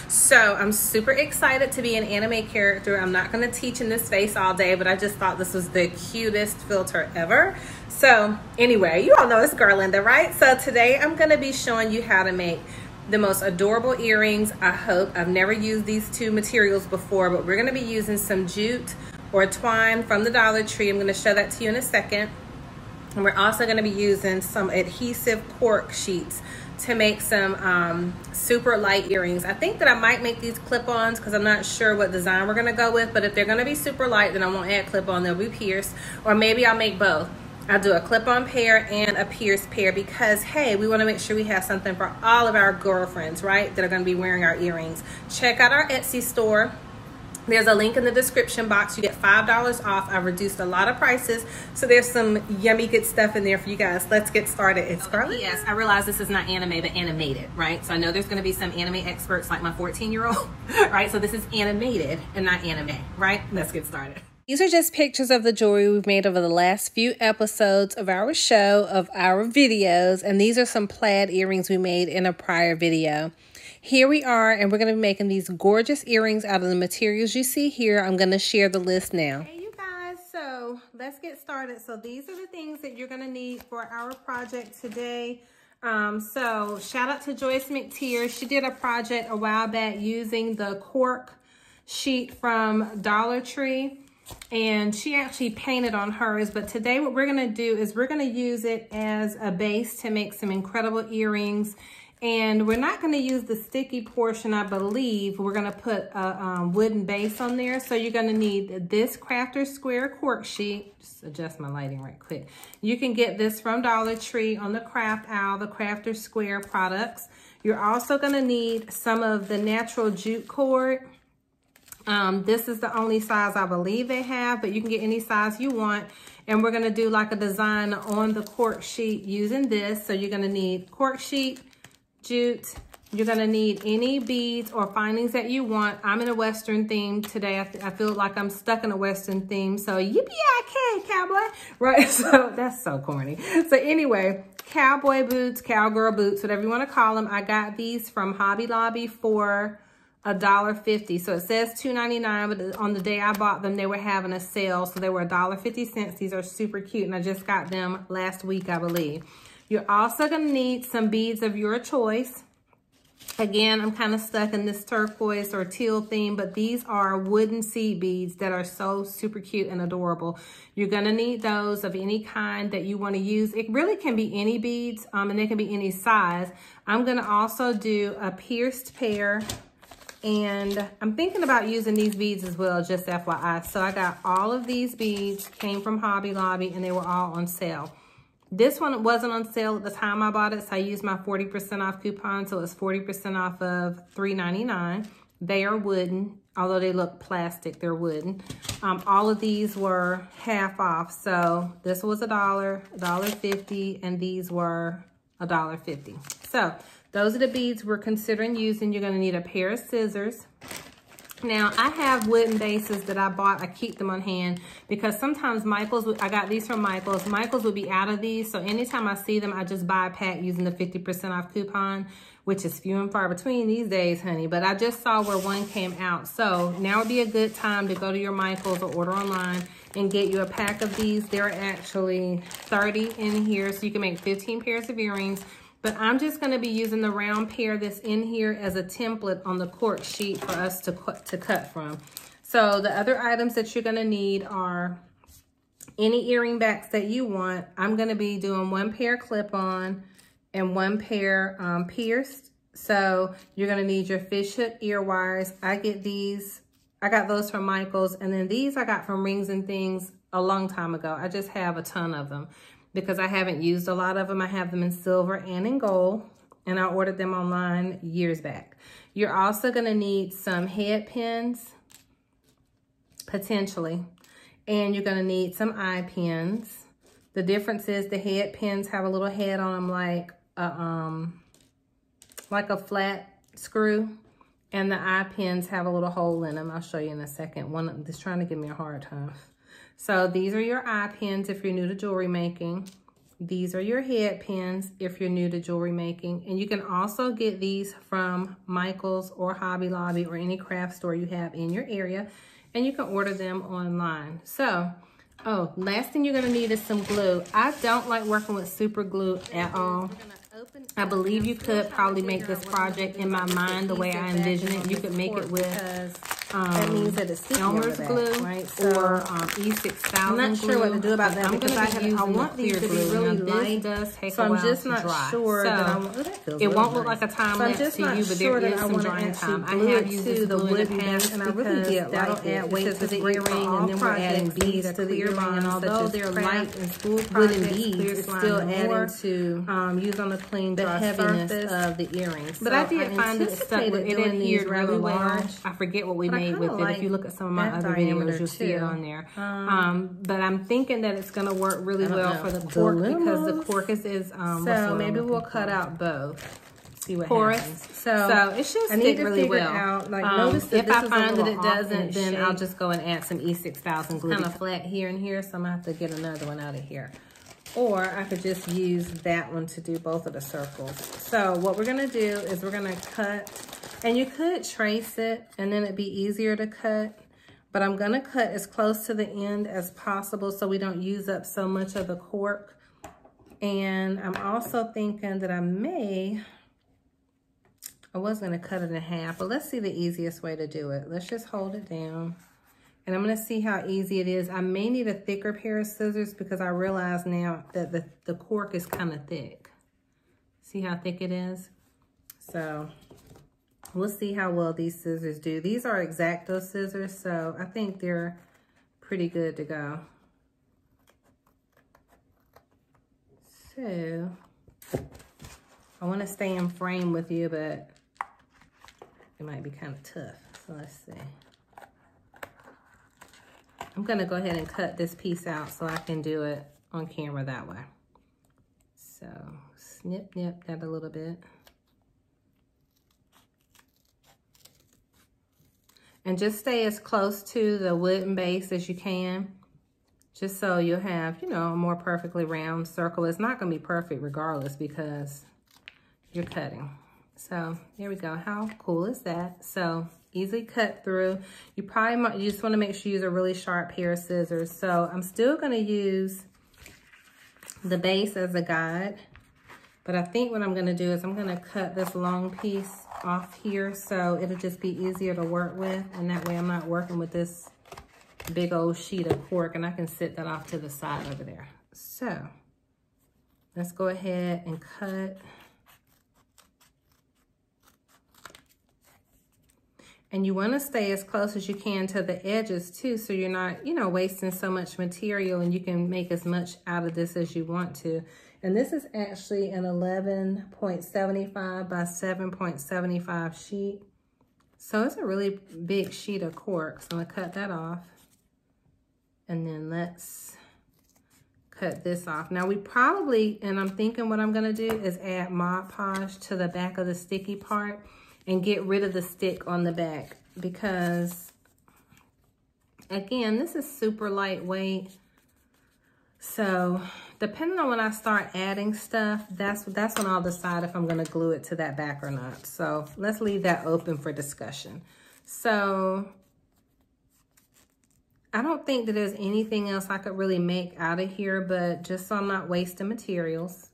So I'm super excited to be an anime character. I'm not going to teach in this face all day, but I just thought this was the cutest filter ever. So anyway, you all know it's girl Linda, right? So today I'm going to be showing you how to make the most adorable earrings. I hope. I've never used these two materials before, but we're going to be using some jute or twine from the Dollar Tree. I'm going to show that to you in a second. And we're also going to be using some adhesive cork sheets to make some super light earrings. I think that I might make these clip-ons because I'm not sure what design we're going to go with, but if they're going to be super light, then I won't add clip-on, they'll be pierced, or maybe I'll make both. I'll do a clip-on pair and a pierced pair because, hey, we want to make sure we have something for all of our girlfriends, right, that are going to be wearing our earrings. Check out our Etsy store. There's a link in the description box. You get $5 off. I've reduced a lot of prices, so there's some yummy good stuff in there for you guys. Let's get started. It's Scarlett. Yes, I realize this is not anime, but animated, right? So I know there's going to be some anime experts like my 14-year-old, right? So this is animated and not anime, right? Let's get started. These are just pictures of the jewelry we've made over the last few episodes of our show, of our videos, and these are some plaid earrings we made in a prior video. Here we are, and we're going to be making these gorgeous earrings out of the materials you see here. I'm going to share the list now. Hey, you guys, so let's get started. So these are the things that you're going to need for our project today. So shout out to Joyce McTeer. She did a project a while back using the cork sheet from Dollar Tree, and she actually painted on hers. But today what we're going to do is we're going to use it as a base to make some incredible earrings. And we're not going to use the sticky portion, I believe. We're going to put a wooden base on there. So you're going to need this Crafter Square cork sheet. Just adjust my lighting right quick. You can get this from Dollar Tree on the craft aisle, the Crafter Square products. You're also going to need some of the natural jute cord. This is the only size I believe they have, but you can get any size you want. And we're going to do like a design on the cork sheet using this. So you're going to need cork sheet, jute. You're going to need any beads or findings that you want. I'm in a Western theme today. I feel like I'm stuck in a Western theme. So yippee-ki-yay, cowboy. Right, so that's so corny. So anyway, cowboy boots, cowgirl boots, whatever you want to call them. I got these from Hobby Lobby for $1.50. So it says $2.99, but on the day I bought them, they were having a sale. So they were $1.50. These are super cute, and I just got them last week, I believe. You're also going to need some beads of your choice. Again, I'm kind of stuck in this turquoise or teal theme, but these are wooden seed beads that are so super cute and adorable. You're going to need those of any kind that you want to use. It really can be any beads, and they can be any size. I'm going to also do a pierced pair, and I'm thinking about using these beads as well, just FYI. So I got all of these beads, came from Hobby Lobby, and they were all on sale. This one wasn't on sale at the time I bought it, so I used my 40% off coupon, so it's 40% off of $3.99. They are wooden, although they look plastic, they're wooden. All of these were half off, so this was $1, $1.50, and these were $1.50. So those are the beads we're considering using. You're gonna need a pair of scissors. Now, I have wooden bases that I bought. I keep them on hand because sometimes Michael's, I got these from Michael's. Michael's would be out of these. So anytime I see them, I just buy a pack using the 50% off coupon, which is few and far between these days, honey. But I just saw where one came out. So now would be a good time to go to your Michael's or order online and get you a pack of these. There are actually 30 in here, so you can make 15 pairs of earrings. But I'm just going to be using the round pair that's in here as a template on the cork sheet for us to cut from. So the other items that you're going to need are any earring backs that you want. I'm going to be doing one pair clip-on and one pair pierced. So you're going to need your fishhook ear wires. I got those from Michael's, and then these I got from Rings and Things a long time ago. I just have a ton of them because I haven't used a lot of them. I have them in silver and in gold, and I ordered them online years back. You're also going to need some head pins, potentially, and you're going to need some eye pins. The difference is the head pins have a little head on them like a flat screw, and the eye pins have a little hole in them. I'll show you in a second. One that's trying to give me a hard time. So these are your eye pins if you're new to jewelry making. These are your head pins if you're new to jewelry making. And you can also get these from Michael's or Hobby Lobby or any craft store you have in your area. And you can order them online. So, oh, last thing you're gonna need is some glue. I don't like working with super glue at all. I believe you could probably make this project in my mind the way I envision it. You could make it with that means that it's Elmer's glue, right? So, or E6000 I'm not sure what to do about that because I want these to be really light. So I'm just not sure that I want. It won't look like a time lapse to you, but there is some drying time. I have used the wood past, and I really did like it. That'll add weight to the earring, and then we're adding beads to the earring. And although they're light and school wooden beads, it's still adding to use on the clean, dry heaviness of the earrings. But I did find it stuck. It adhered really well. I forget what we made with it. If you look at some of my other videos, you'll see it on there. But I'm thinking that it's going to work really well for the cork because the cork is so maybe we'll cut out both. See what happens. So it should stick really well. Out, like, if I find that it doesn't, then I'll just go and add some E6000 glue. It's kind of flat here and here, so I'm going to have to get another one out of here. Or I could just use that one to do both of the circles. So what we're going to do is we're going to cut. And you could trace it and then it'd be easier to cut. But I'm gonna cut as close to the end as possible so we don't use up so much of the cork. And I'm also thinking that I was gonna cut it in half, but let's see the easiest way to do it. Let's just hold it down. And I'm gonna see how easy it is. I may need a thicker pair of scissors because I realize now that the cork is kind of thick. See how thick it is? So we'll see how well these scissors do. These are X-Acto scissors, so I think they're pretty good to go. So, I want to stay in frame with you, but it might be kind of tough. So let's see. I'm going to go ahead and cut this piece out so I can do it on camera that way. So, snip, nip that a little bit. And just stay as close to the wooden base as you can, just so you'll have, you know, a more perfectly round circle. It's not going to be perfect regardless because you're cutting. So here we go. How cool is that? So easily cut through. You just want to make sure you use a really sharp pair of scissors. So I'm still going to use the base as a guide. But I think what I'm going to do is I'm going to cut this long piece off here so it'll just be easier to work with. And that way I'm not working with this big old sheet of cork, and I can set that off to the side over there. So let's go ahead and cut. And you want to stay as close as you can to the edges too, so you're not, you know, wasting so much material, and you can make as much out of this as you want to. And this is actually an 11.75 by 7.75 sheet. So it's a really big sheet of cork. So I'm gonna cut that off. And then let's cut this off. Now we probably, and I'm thinking what I'm gonna do is add Mod Podge to the back of the sticky part and get rid of the stick on the back, because again, this is super lightweight. So depending on when I start adding stuff, that's when I'll decide if I'm gonna glue it to that back or not. So let's leave that open for discussion. So I don't think that there's anything else I could really make out of here, but just so I'm not wasting materials,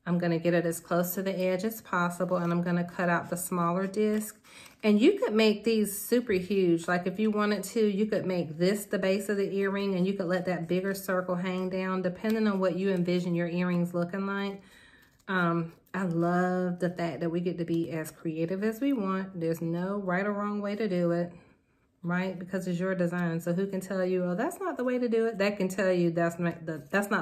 I'm gonna get it as close to the edge as possible, and I'm gonna cut out the smaller disc. And you could make these super huge. Like if you wanted to, you could make this the base of the earring, and you could let that bigger circle hang down, depending on what you envision your earrings looking like. I love the fact that we get to be as creative as we want. There's no right or wrong way to do it, right? Because it's your design. So who can tell you, oh, that's not the way to do it? That can tell you that's not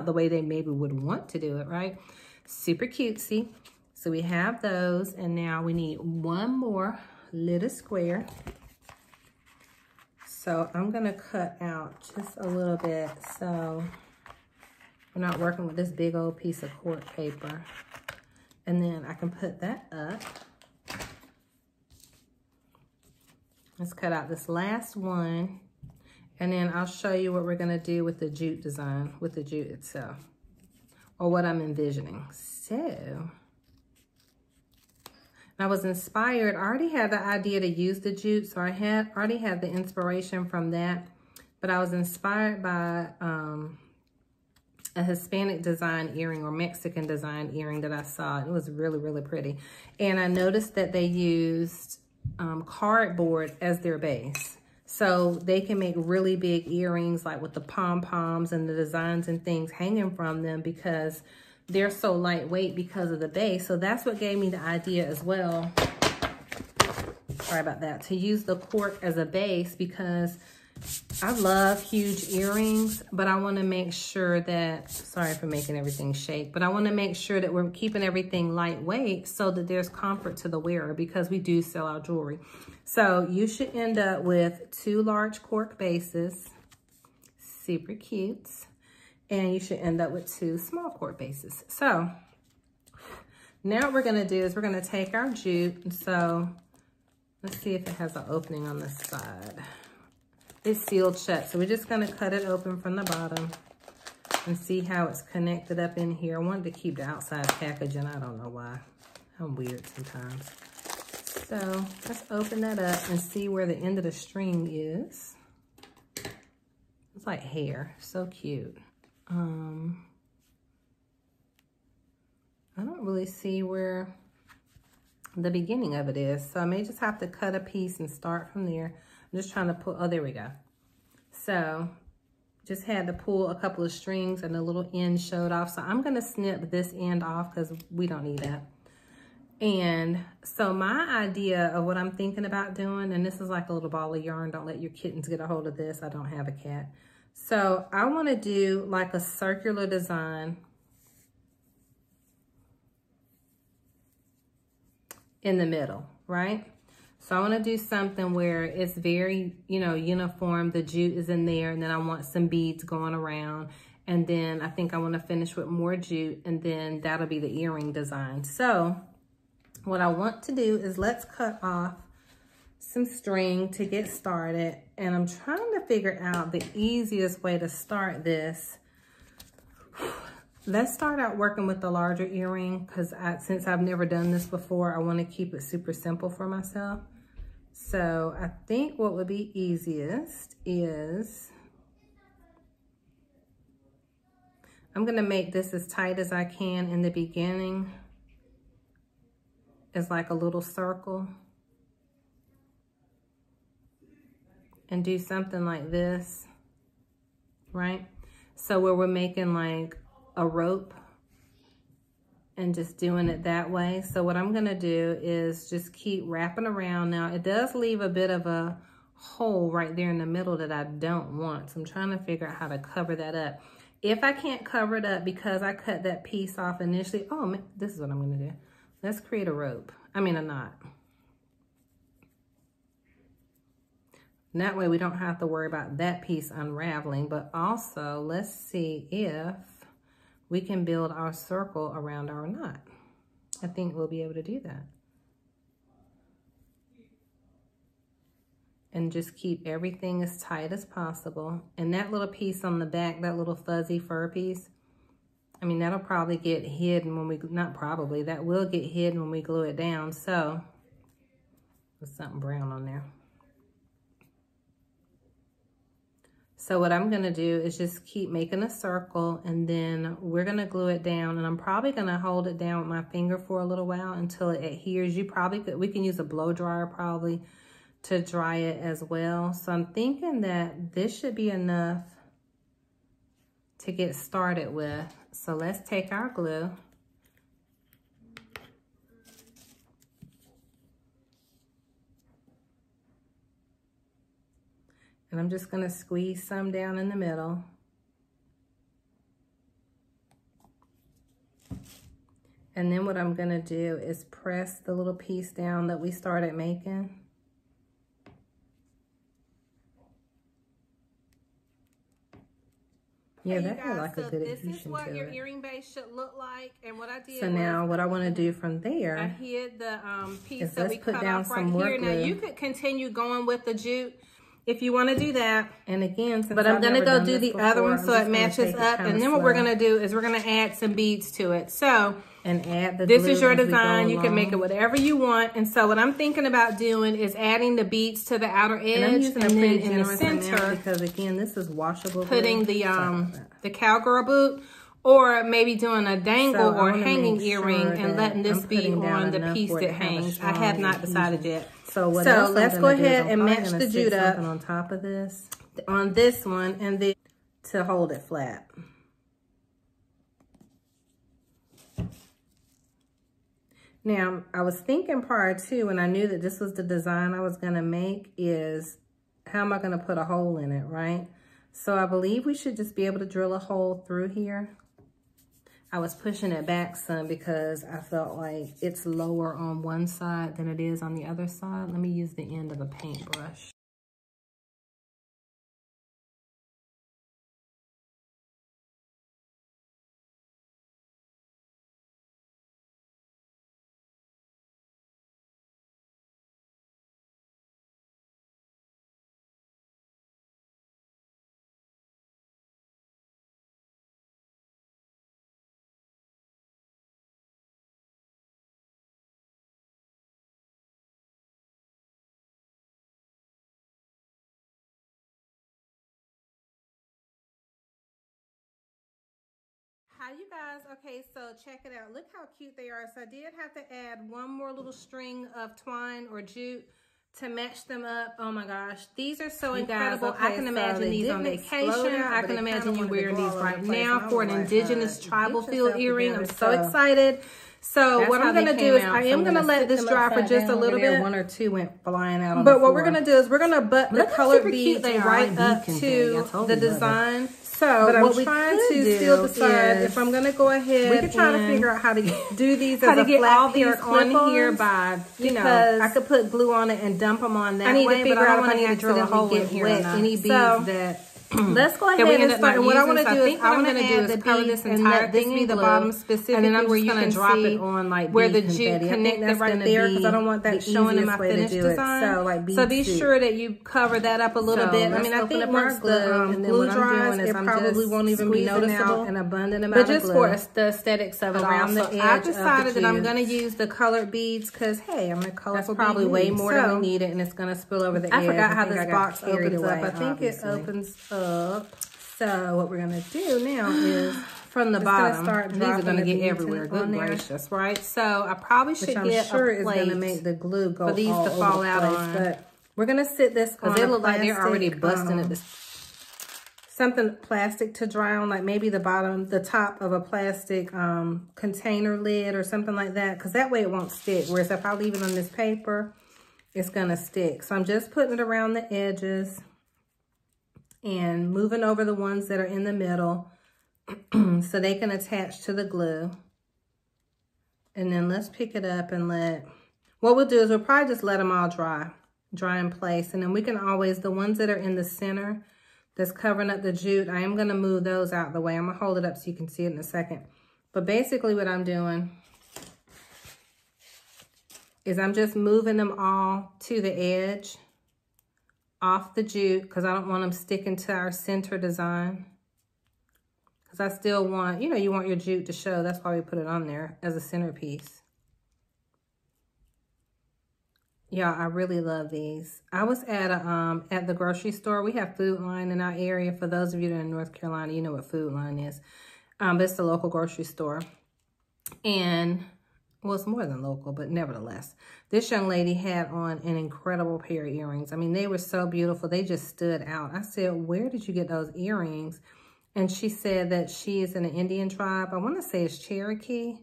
the way they maybe would want to do it, right? Super cutesy. So we have those, and now we need one more little square. So I'm gonna cut out just a little bit so we're not working with this big old piece of cork paper. And then I can put that up. Let's cut out this last one, and then I'll show you what we're gonna do with the jute design, with the jute itself. or what I'm envisioning. So I was inspired. I already had the idea to use the jute, so I already had the inspiration from that. But I was inspired by a Hispanic design earring or Mexican design earring that I saw. It was really, really pretty. And I noticed that they used cardboard as their base. So they can make really big earrings, like with the pom-poms and the designs and things hanging from them, because they're so lightweight because of the base. So that's what gave me the idea as well. Sorry about that. To use the cork as a base, because I love huge earrings, but I want to make sure that, sorry for making everything shake, but I want to make sure that we're keeping everything lightweight so that there's comfort to the wearer, because we do sell our jewelry. So you should end up with 2 large cork bases, super cute. And you should end up with 2 small cork bases. So now what we're gonna do is we're gonna take our jute. And so let's see if it has an opening on this side. It's sealed shut, so we're just gonna cut it open from the bottom and see how it's connected up in here. I wanted to keep the outside packaging. I don't know why. I'm weird sometimes. So let's open that up and see where the end of the string is. It's like hair, so cute. I don't really see where the beginning of it is, so I may just have to cut a piece and start from there. I'm just trying to pull, oh, there we go. So just had to pull a couple of strings and the little end showed off. So I'm gonna snip this end off because we don't need that. And so my idea of what I'm thinking about doing, and this is like a little ball of yarn, don't let your kittens get a hold of this, I don't have a cat. So I want to do like a circular design in the middle, right? So I want to do something where it's very, you know, uniform. The jute is in there, and then I want some beads going around. And then I think I want to finish with more jute, and then that'll be the earring design. So what I want to do is let's cut off some string to get started, and I'm trying to figure out the easiest way to start this. Let's start out working with the larger earring, because since I've never done this before, I want to keep it super simple for myself. So I think what would be easiest is I'm going to make this as tight as I can in the beginning, as like a little circle. And do something like this, right? So where we're making like a rope and just doing it that way. So what I'm gonna do is just keep wrapping around. Now it does leave a bit of a hole right there in the middle that I don't want. So I'm trying to figure out how to cover that up. If I can't cover it up because I cut that piece off initially, oh man, this is what I'm gonna do. Let's create a rope, a knot. And that way we don't have to worry about that piece unraveling, but also let's see if we can build our circle around our knot. I think we'll be able to do that. And just keep everything as tight as possible. And that little piece on the back, that little fuzzy fur piece, I mean, that'll probably get hidden when we, not probably, that will get hidden when we glue it down. So, there's something brown on there. So what I'm gonna do is just keep making a circle, and then we're gonna glue it down, and I'm probably gonna hold it down with my finger for a little while until it adheres. You probably could, we can use a blow dryer probably to dry it as well. So I'm thinking that this should be enough to get started with. So let's take our glue. And I'm just gonna squeeze some down in the middle. And then what I'm gonna do is press the little piece down that we started making. Yeah, that had like a good adhesion to it. This is what your earring base should look like. And what I did so now what I want to do from there, I hid the piece that we cut off right here. Now you could continue going with the jute, if you want to do that. And again, but I'm going to go do the other one so it matches up. And then what we're going to do is we're going to add some beads to it. So and add the this is your design. You can make it whatever you want. And so what I'm thinking about doing is adding the beads to the outer edge. And I'm using then in the center, because again, this is washable. Putting the cowgirl boot. Or maybe doing a dangle or hanging earring and letting this be on the piece that hangs. I have not decided yet. So let's go ahead and match the jute up on top of this, on this one, and then to hold it flat. Now, I was thinking prior to, and I knew that this was the design I was going to make, is how am I going to put a hole in it, right? So I believe we should just be able to drill a hole through here. I was pushing it back some because I felt like it's lower on one side than it is on the other side. Let me use the end of a paintbrush. Hi you guys, okay, so check it out. Look how cute they are. So I did have to add one more little string of twine or jute to match them up. Oh my gosh, these are so incredible. Okay, I can imagine these on vacation. I can imagine you wearing these right now for an indigenous tribal feel earring. I'm so excited. So what I'm gonna do is I am gonna let this dry for just a little bit. One or two went flying out on the floor. But what we're gonna do is we're gonna butt the colored beads right up to the design. So what we're trying to still decide if I'm gonna go ahead. We could try to figure out how to do these as a get flat all these on here by I could put glue on it and dump them on that. I need to figure out if I need to drill a hole in here. Any beads that. Let's go ahead and start. And what I want to do is cover this entire thing be the bottom specifically, and then I'm just going to drop it on like where the jute connected right there because I don't want that showing in my finished design. So be sure that you cover that up a little bit. I mean, I think once the glue dries, it probably won't even be noticeable. An abundant amount of glue. But just for the aesthetics of it around the edge. I've decided that I'm going to use the colored beads because hey, I'm a colorful. That's probably way more than we needed, and it's going to spill over the edge. I forgot how this box opens up. I think it opens up. So what we're gonna do now is from the bottom. These are gonna get everywhere. Good gracious, right? So I probably should get a plate is gonna make the glue go for these to fall out on. But we're gonna sit this on. They look like they're already busting at this. Something plastic to dry on, like maybe the top of a plastic container lid or something like that, because that way it won't stick. Whereas if I leave it on this paper, it's gonna stick. So I'm just putting it around the edges and moving over the ones that are in the middle so they can attach to the glue. And then let's pick it up and what we'll do is we'll probably just let them all dry in place. And then we can always, the ones that are in the center that's covering up the jute, I am gonna move those out the way. I'm gonna hold it up so you can see it in a second. But basically what I'm doing is I'm just moving them all to the edge off the jute because I don't want them sticking to our center design. Because I still want, you want your jute to show. That's why we put it on there as a centerpiece. Yeah, I really love these. I was at the grocery store. We have Food Line in our area. For those of you that are in North Carolina, you know what Food Line is. But it's the local grocery store. And well, it's more than local, but nevertheless, this young lady had on an incredible pair of earrings. I mean, they were so beautiful. They just stood out. I said, where did you get those earrings? And she said that she is in an Indian tribe. I want to say it's Cherokee.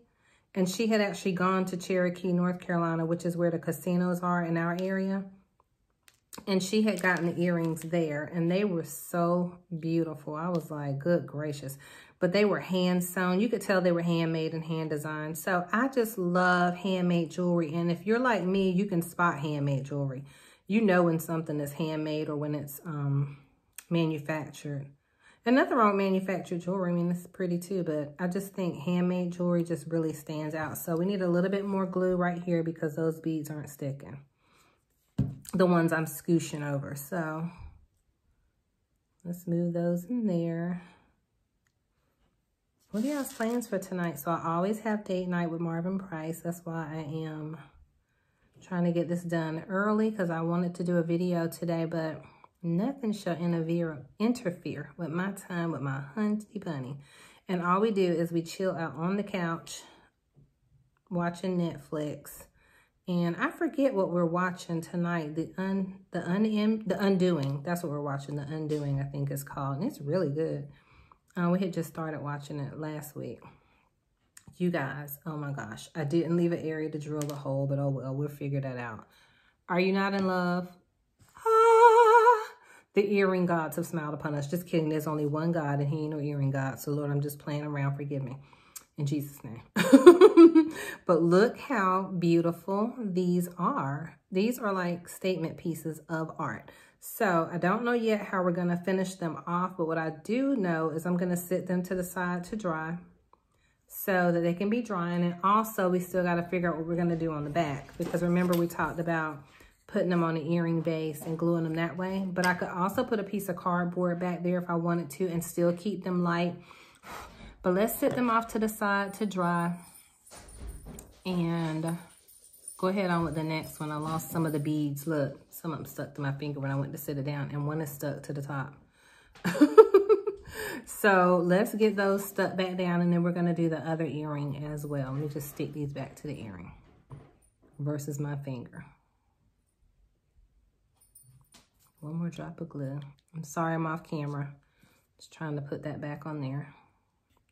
And she had actually gone to Cherokee, North Carolina, which is where the casinos are in our area. And she had gotten the earrings there, and they were so beautiful. I was like, good gracious. But they were hand sewn. You could tell they were handmade and hand designed. So I just love handmade jewelry. And if you're like me, you can spot handmade jewelry. You know when something is handmade or when it's manufactured. And nothing wrong with manufactured jewelry. I mean, it's pretty too, but I just think handmade jewelry just really stands out. So we need a little bit more glue right here because those beads aren't sticking. The ones I'm scooshing over. So Let's move those in there. What are y'all's plans for tonight? So I always have date night with Marvin Price. That's why I am trying to get this done early because I wanted to do a video today, but nothing shall interfere with my time with my hunty bunny. And all we do is we chill out on the couch watching Netflix. And I forget what we're watching tonight. The Undoing. That's what we're watching. The Undoing, I think it's called. And it's really good. We had just started watching it last week. You guys, oh my gosh. I didn't leave an area to drill the hole, but oh well, we'll figure that out. Are you not in love? Ah, the earring gods have smiled upon us. Just kidding. There's only one God and he ain't no earring god. So Lord, I'm just playing around. Forgive me. In Jesus' name. But look how beautiful these are. These are like statement pieces of art. So I don't know yet how we're going to finish them off, but what I do know is I'm going to sit them to the side to dry so that they can be drying. And also we still got to figure out what we're going to do on the back, because remember we talked about putting them on the earring base and gluing them that way. But I could also put a piece of cardboard back there if I wanted to and still keep them light. But let's sit them off to the side to dry and go ahead on with the next one. I lost some of the beads. Look, some of them stuck to my finger when I went to sit it down, and one is stuck to the top. So let's get those stuck back down, and then we're going to do the other earring as well. Let me just stick these back to the earring versus my finger. One more drop of glue. I'm sorry I'm off camera. Just trying to put that back on there,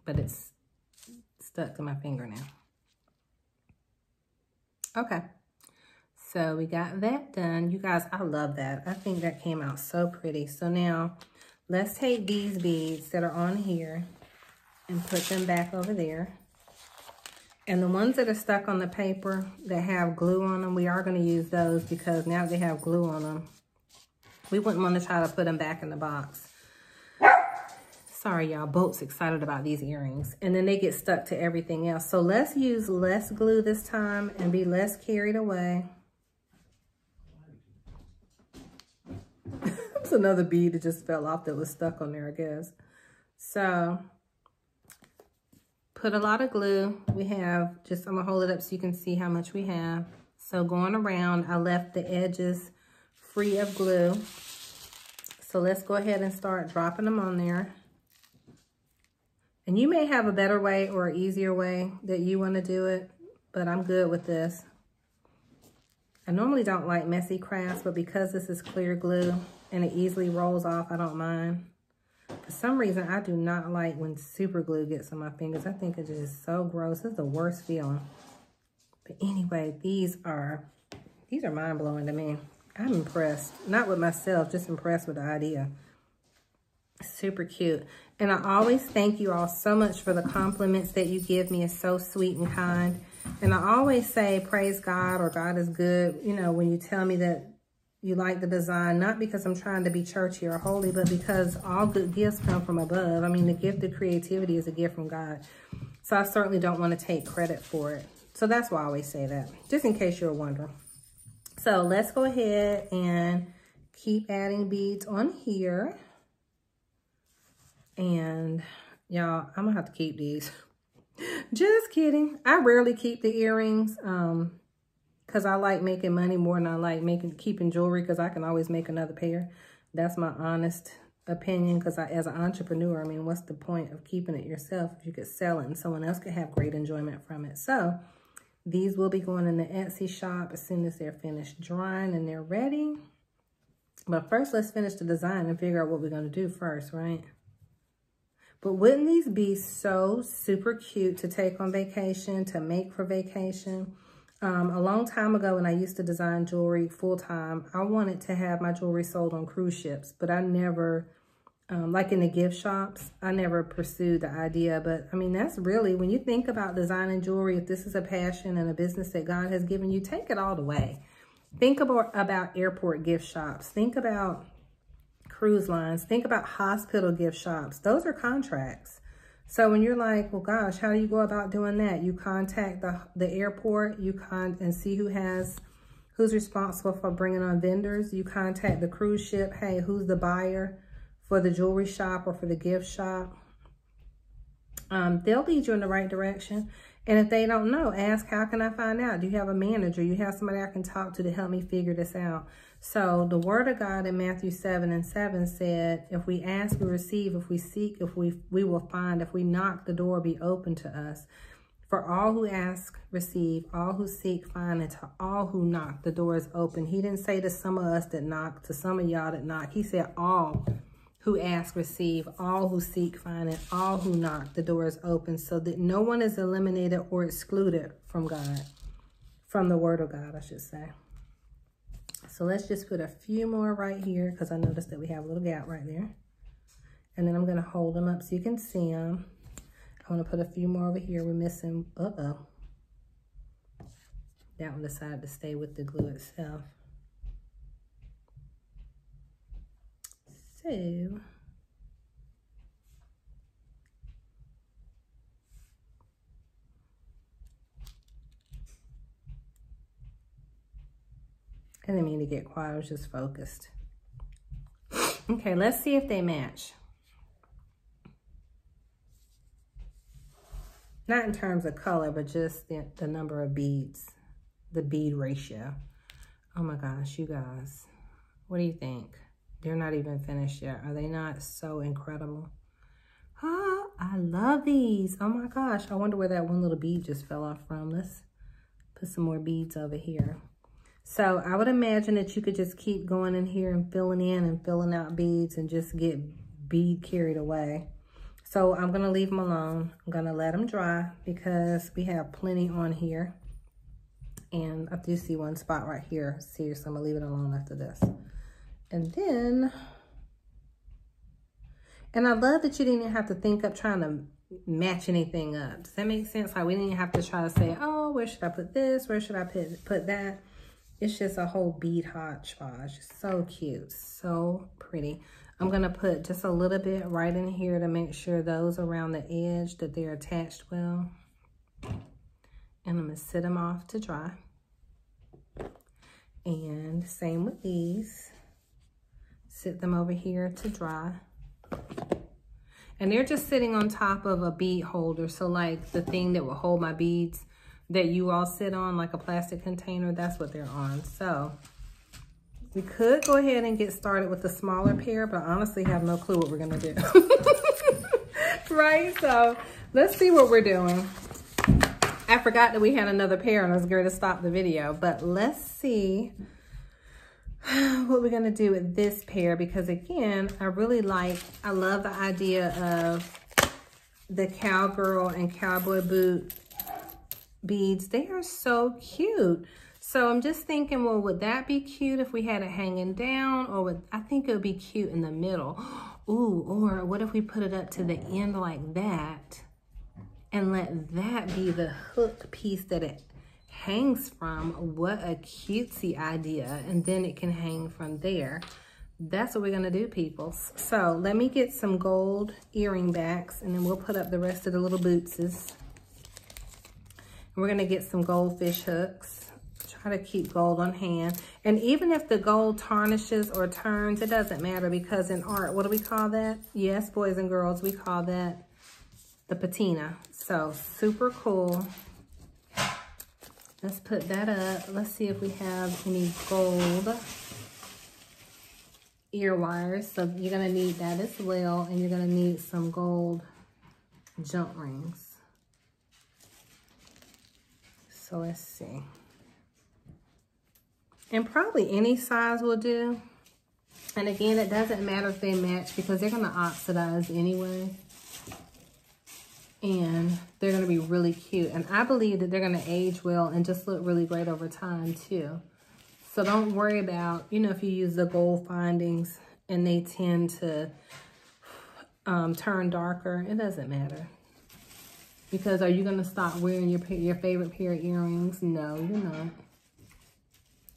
but it's stuck to my finger now. Okay, so we got that done. You guys, I love that. I think that came out so pretty. So now let's take these beads that are on here and put them back over there. And the ones that are stuck on the paper that have glue on them, we are going to use those because now they have glue on them. We wouldn't want to try to put them back in the box. Sorry, y'all. Boat's excited about these earrings. And then they get stuck to everything else. So let's use less glue this time and be less carried away. That's another bead that just fell off that was stuck on there, I guess. So put a lot of glue. We have just, I'm going to hold it up so you can see how much we have. So going around, I left the edges free of glue. So let's go ahead and start dropping them on there. And you may have a better way or an easier way that you want to do it, but I'm good with this. I normally don't like messy crafts, but because this is clear glue and it easily rolls off, I don't mind. For some reason, I do not like when super glue gets on my fingers. I think it's just so gross. It's the worst feeling. But anyway, these are mind-blowing to me. I'm impressed. Not with myself, just impressed with the idea. Super cute. And I always thank you all so much for the compliments that you give me. It's so sweet and kind. And I always say praise God or God is good, you know, when you tell me that you like the design, not because I'm trying to be churchy or holy, but because all good gifts come from above. I mean, the gift of creativity is a gift from God. So I certainly don't want to take credit for it. So that's why I always say that, just in case you're wondering. So let's go ahead and keep adding beads on here. And y'all, I'm gonna have to keep these. Just kidding. I rarely keep the earrings because I like making money more than I like keeping jewelry, because I can always make another pair. That's my honest opinion, because as an entrepreneur, I mean, what's the point of keeping it yourself if you could sell it and someone else could have great enjoyment from it? So these will be going in the Etsy shop as soon as they're finished drying and they're ready. But first, let's finish the design and figure out what we're going to do first, right? But wouldn't these be so super cute to take on vacation, to make for vacation? A long time ago when I used to design jewelry full-time, I wanted to have my jewelry sold on cruise ships, but I never, like in the gift shops, I never pursued the idea. But I mean, that's really, when you think about designing jewelry, if this is a passion and a business that God has given you, take it all the way. Think about airport gift shops. Think about cruise lines. Think about hospital gift shops. Those are contracts. So when you're like, well, gosh, how do you go about doing that? You contact the airport, and see who's responsible for bringing on vendors. You contact the cruise ship. Hey, who's the buyer for the jewelry shop or for the gift shop. They'll lead you in the right direction. And if they don't know, ask, how can I find out? Do you have a manager? You have somebody I can talk to help me figure this out? So the word of God in Matthew 7:7 said, if we ask, we receive. If we seek, if we will find. If we knock, the door will be open to us. For all who ask, receive. All who seek, find. And to all who knock, the door is open. He didn't say to some of us that knock, to some of y'all that knock. He said all who ask, receive, all who seek, find, and all who knock, the door is open, so that no one is eliminated or excluded from God, from the word of God, I should say. So let's just put a few more right here, because I noticed that we have a little gap right there. And then I'm going to hold them up so you can see them. I want to put a few more over here. We're missing, that one decided to stay with the glue itself. So, I didn't mean to get quiet, I was just focused. Okay, let's see if they match. Not in terms of color, but just the number of beads, the bead ratio. Oh my gosh, you guys, what do you think? They're not even finished yet. Are they not so incredible? Ah, I love these. Oh my gosh. I wonder where that one little bead just fell off from. Let's put some more beads over here. So I would imagine that you could just keep going in here and filling in and filling out beads and just get bead carried away. So I'm going to leave them alone. I'm going to let them dry because we have plenty on here. And I do see one spot right here. Seriously, I'm going to leave it alone after this. And then, and I love that you didn't even have to think up trying to match anything up. Does that make sense? Like we didn't have to try to say, oh, where should I put this? Where should I put that? It's just a whole bead hodgepodge. So cute, so pretty. I'm gonna put just a little bit right in here to make sure those around the edge that they're attached well. And I'm gonna sit them off to dry. And same with these. Sit them over here to dry. And they're just sitting on top of a bead holder. So like the thing that will hold my beads that you all sit on, like a plastic container, that's what they're on. So we could go ahead and get started with the smaller pair, but I honestly have no clue what we're gonna do. Right, so let's see what we're doing. I forgot that we had another pair and I was going to stop the video, but let's see what we're going to do with this pair, because again, I love the idea of the cowgirl and cowboy boot beads. They are so cute. So I'm just thinking, well, would that be cute if we had it hanging down, or I think it would be cute in the middle. Ooh, or what if we put it up to the end like that and let that be the hook piece that it hangs from? What a cutesy idea. And then it can hang from there. That's what we're gonna do, people. So let me get some gold earring backs and then we'll put up the rest of the little bootses. We're gonna get some goldfish hooks. Try to keep gold on hand. And even if the gold tarnishes or turns, it doesn't matter, because in art, what do we call that? Yes, boys and girls, we call that the patina. So super cool. Let's put that up. Let's see if we have any gold ear wires. So you're gonna need that as well, and you're gonna need some gold jump rings. So let's see. And probably any size will do. And again, it doesn't matter if they match because they're gonna oxidize anyway. And they're gonna be really cute. And I believe that they're gonna age well and just look really great over time too. So don't worry about, you know, if you use the gold findings and they tend to turn darker, it doesn't matter. Because are you gonna stop wearing your favorite pair of earrings? No, you're not.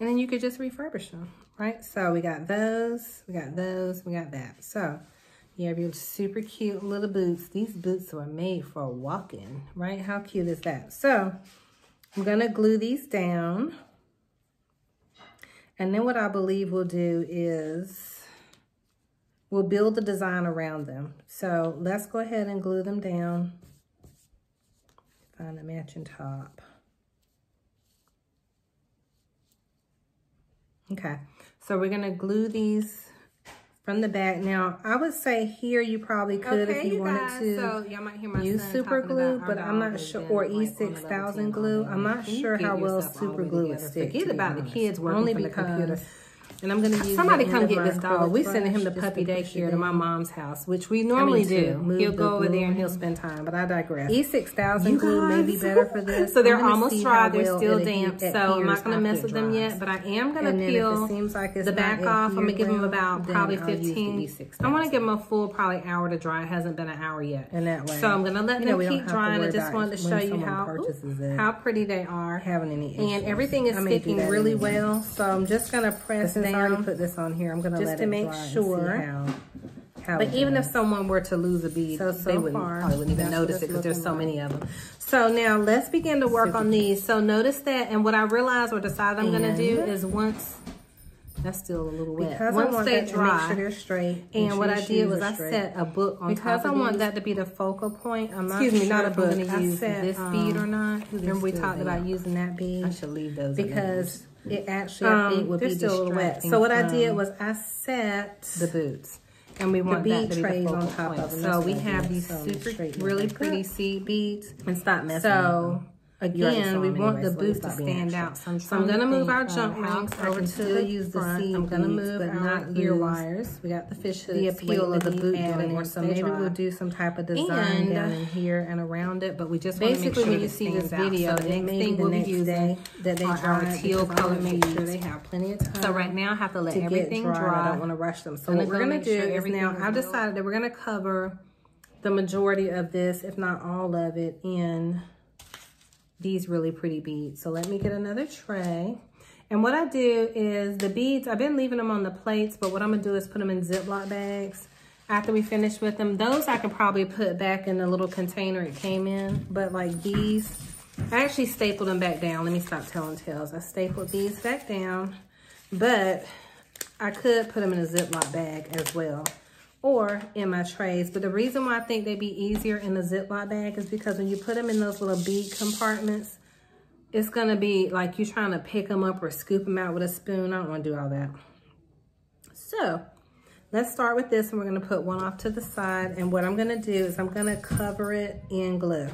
And then you could just refurbish them, right? So we got those, we got those, we got that. So you have your super cute little boots. These boots were made for walking, right? How cute is that? So I'm gonna glue these down. And then what I believe we'll do is we'll build the design around them. So let's go ahead and glue them down. Find a matching top. Okay, so we're gonna glue these from the back. Now, I would say here you probably could if you wanted to so y'all might hear my use son super talking glue, about but I'm not sure, or E6000 glue. I'm not sure how well super glue would stick. Forget about the kids working only from the computer. And I'm going to use somebody come get this dog. We sending him to puppy puppy daycare daycare to my mom's house, which we normally do. He'll go over there and he'll spend time, but I digress. E6000 glue may be better for this. So they're almost dry. They're still damp, so I'm not going to mess with them yet, but I am going to peel the back off. I'm going to give them about probably 15. I want to give them a full probably hour to dry. It hasn't been an hour yet. And that way. So I'm going to let them keep drying. I just wanted to show you how pretty they are. Having any issues. And everything is sticking really well. So I'm just going to press down. I already put this on here. I'm going to let it make sure. But even if someone were to lose a bead, they probably wouldn't even notice it because there's so many of them. So now let's begin to work on these. So notice that, and what I realized or decided I'm going to do is once, that's still a little wet. Once they dry, make sure they're straight. And what I did was I set a book on top of these. Because I want that to be the focal point. I'm not sure not a book. I'm going to use this bead or not. Remember we talked about using that bead? I should leave those because it actually, I think, would be still a little wet. So what I did was I set the boots. And we want the that bead to be trays the on focal top point. of them. So we have these super, really pretty seed beads. And stop messing So again, we want the boot to stand out. So I'm going to move our jump rings over to the front. I'm going to move our ear wires. We got the fish hooks. The appeal of the boot going in. So maybe we'll do some type of design down in here and around it. But we just want to make sure when you see this video, the next thing we'll be using that they are our teal color make sure beads. they have plenty of time. So right now I have to let everything dry. I don't want to rush them. So what we're going to do is now I've decided that we're going to cover the majority of this, if not all of it, in these really pretty beads. So let me get another tray. And what I do is the beads, I've been leaving them on the plates, but what I'm gonna do is put them in Ziploc bags after we finish with them. Those I can probably put back in the little container it came in, but like these, I actually stapled them back down. Let me stop telling tales. I stapled these back down, but I could put them in a Ziploc bag as well, or in my trays. But the reason why I think they'd be easier in a Ziploc bag is because when you put them in those little bead compartments, it's gonna be like you trying to pick them up or scoop them out with a spoon. I don't wanna do all that. So let's start with this, and we're gonna put one off to the side. And what I'm gonna do is I'm gonna cover it in glue.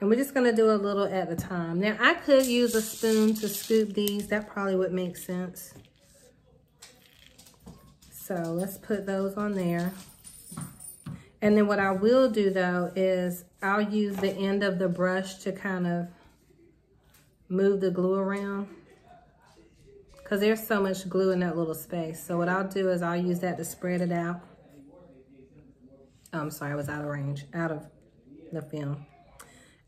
And we're just gonna do a little at a time. Now I could use a spoon to scoop these. That probably would make sense. So let's put those on there. And then what I will do though is I'll use the end of the brush to kind of move the glue around, because there's so much glue in that little space. So what I'll do is I'll use that to spread it out. Oh, I'm sorry, I was out of range, out of the film.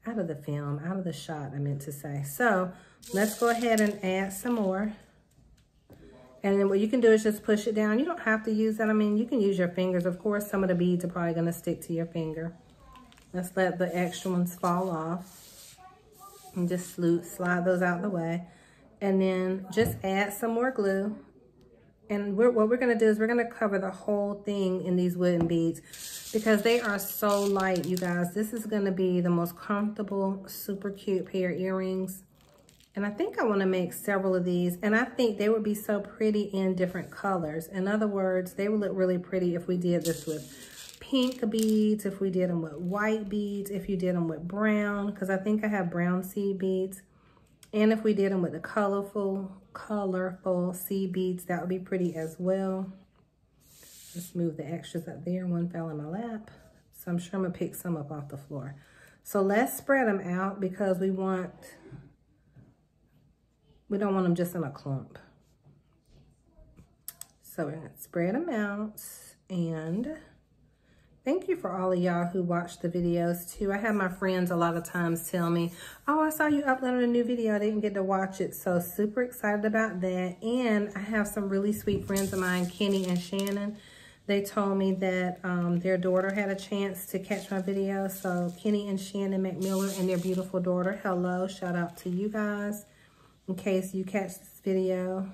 Out of the shot, I meant to say. So let's go ahead and add some more. And then what you can do is just push it down. You don't have to use that. I mean, you can use your fingers. Of course, some of the beads are probably gonna stick to your finger. Let's let the extra ones fall off. And just slide those out of the way. And then just add some more glue. And what we're gonna do is we're gonna cover the whole thing in these wooden beads because they are so light, you guys. This is gonna be the most comfortable, super cute pair of earrings. And I think I want to make several of these, and I think they would be so pretty in different colors. In other words, they would look really pretty if we did this with pink beads, if we did them with white beads, if you did them with brown, because I think I have brown seed beads. And if we did them with the colorful seed beads, that would be pretty as well. Let's move the extras up there. One fell in my lap. So I'm sure I'm going to pick some up off the floor. So let's spread them out because we don't want them just in a clump. So we're gonna spread them out. And thank you for all of y'all who watched the videos too. I have my friends a lot of times tell me, oh, I saw you uploaded a new video. I didn't get to watch it. So super excited about that. And I have some really sweet friends of mine, Kenny and Shannon. They told me that their daughter had a chance to catch my video. So Kenny and Shannon McMiller and their beautiful daughter, hello, shout out to you guys. In case you catch this video.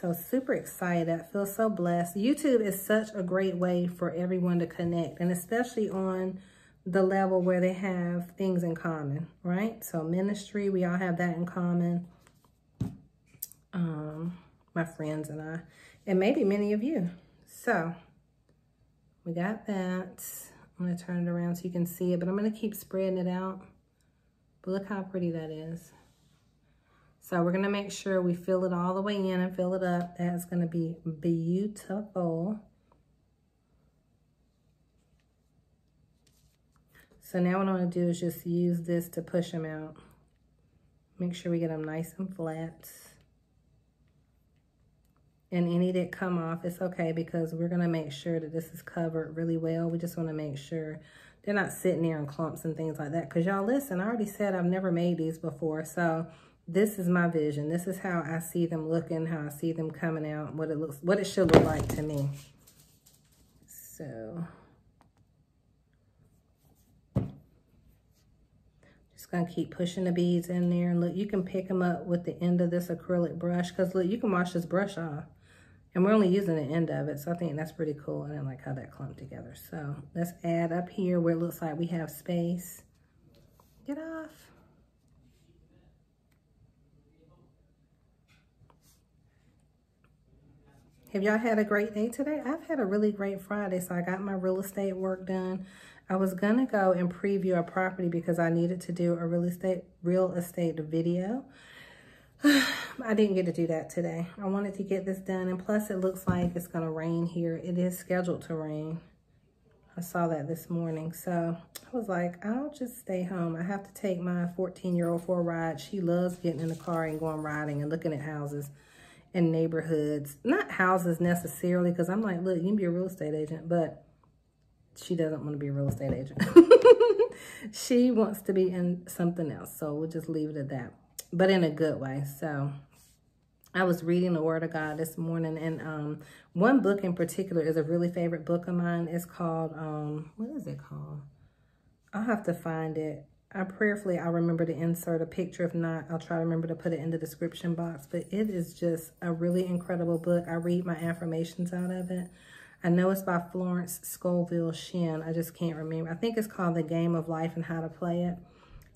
So super excited. I feel so blessed. YouTube is such a great way for everyone to connect, and especially on the level where they have things in common, right? So ministry, we all have that in common. My friends and I, and maybe many of you. So we got that. I'm gonna turn it around so you can see it, but I'm gonna keep spreading it out. But look how pretty that is. So we're gonna make sure we fill it all the way in and fill it up. That's gonna be beautiful. So now what I'm gonna do is just use this to push them out. Make sure we get them nice and flat. And any that come off, it's okay because we're gonna make sure that this is covered really well. We just wanna make sure they're not sitting there in clumps and things like that. Cause y'all listen, I already said I've never made these before. So this is my vision. This is how I see them looking, how I see them coming out, what it should look like to me. So just gonna keep pushing the beads in there. And look, you can pick them up with the end of this acrylic brush, because look, you can wash this brush off. And we're only using the end of it, so I think that's pretty cool. I didn't like how that clumped together. So let's add up here where it looks like we have space. Get off. Have y'all had a great day today? I've had a really great Friday, so I got my real estate work done. I was gonna go and preview a property because I needed to do a real estate video. I didn't get to do that today. I wanted to get this done, and plus it looks like it's gonna rain here. It is scheduled to rain. I saw that this morning, so I was like, I'll just stay home. I have to take my 14-year-old for a ride. She loves getting in the car and going riding and looking at houses and neighborhoods. Not houses necessarily, because I'm like, look, you can be a real estate agent, but she doesn't want to be a real estate agent. She wants to be in something else, so we'll just leave it at that, but in a good way. So I was reading the Word of God this morning, and one book in particular is a really favorite book of mine. It's called, what is it called? I'll have to find it. I'll remember to insert a picture. If not, I'll try to remember to put it in the description box. But it is just a really incredible book. I read my affirmations out of it. I know it's by Florence Scovel Shinn. I just can't remember. I think it's called The Game of Life and How to Play It.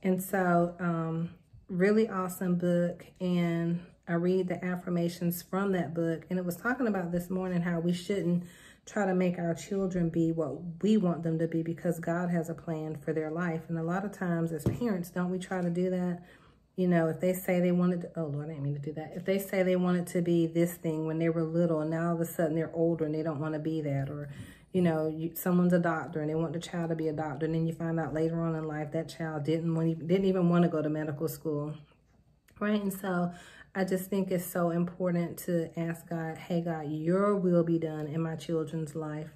And so, really awesome book. And I read the affirmations from that book. And it was talking about this morning how we shouldn't try to make our children be what we want them to be, because God has a plan for their life. And a lot of times as parents, don't we try to do that? You know, if they say they wanted to, oh Lord, I didn't mean to do that. If they say they wanted to be this thing when they were little, and now all of a sudden they're older and they don't want to be that, or, you know, someone's a doctor and they want the child to be a doctor, and then you find out later on in life that child didn't even want to go to medical school, right? And so I just think it's so important to ask God, hey God, your will be done in my children's life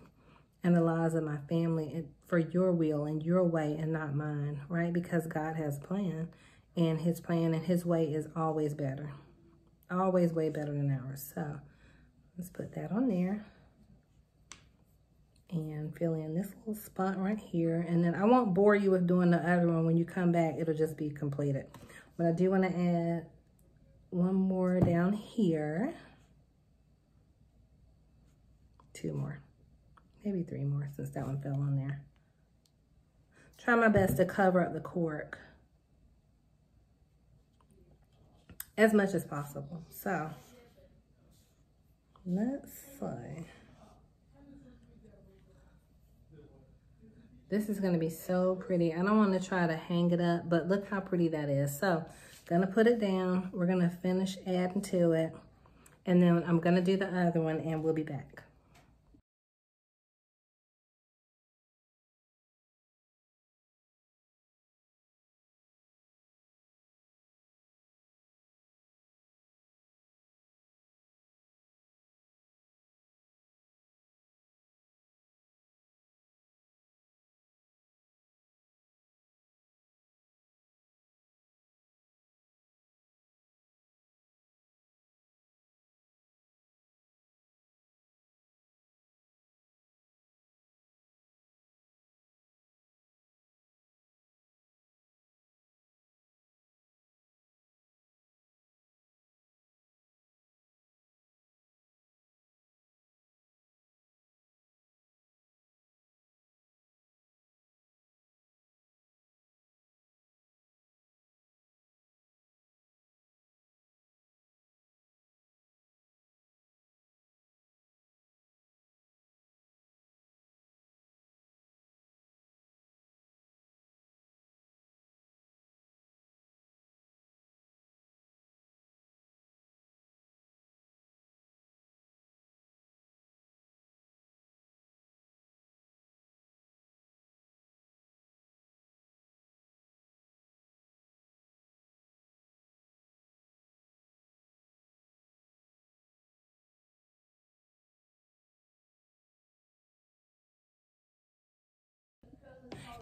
and the lives of my family, and for your will and your way and not mine, right? Because God has a plan, and his plan and his way is always better. Always way better than ours. So let's put that on there. And fill in this little spot right here. And then I won't bore you with doing the other one. When you come back, it'll just be completed. But I do want to add one more down here. 2 more. Maybe 3 more, since that one fell on there. Try my best to cover up the cork as much as possible. So let's see. This is going to be so pretty. I don't want to try to hang it up, but look how pretty that is. So gonna put it down. We're gonna finish adding to it, and then I'm gonna do the other one, and we'll be back.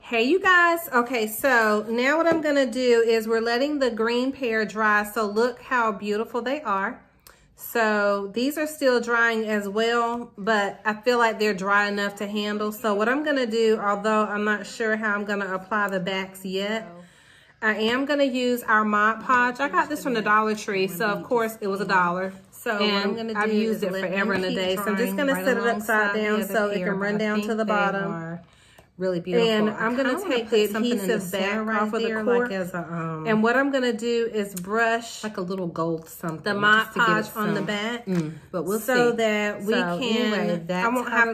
Hey you guys, okay, so now what I'm gonna do is we're letting the green pair dry. So look how beautiful they are. So these are still drying as well, but I feel like they're dry enough to handle. So what I'm gonna do, although I'm not sure how I'm gonna apply the backs yet, I am gonna use our Mod Podge. I got this from the Dollar Tree, so of course it was $1. So what I'm gonna do I've used it is forever and a day. So I'm just gonna set it upside down so it can run down to the bottom. Really beautiful. And I'm gonna take the adhesive back off of the cork. And what I'm gonna do is brush like a little gold something. The Mod Podge on the back, but we'll see. So that we can. I won't have to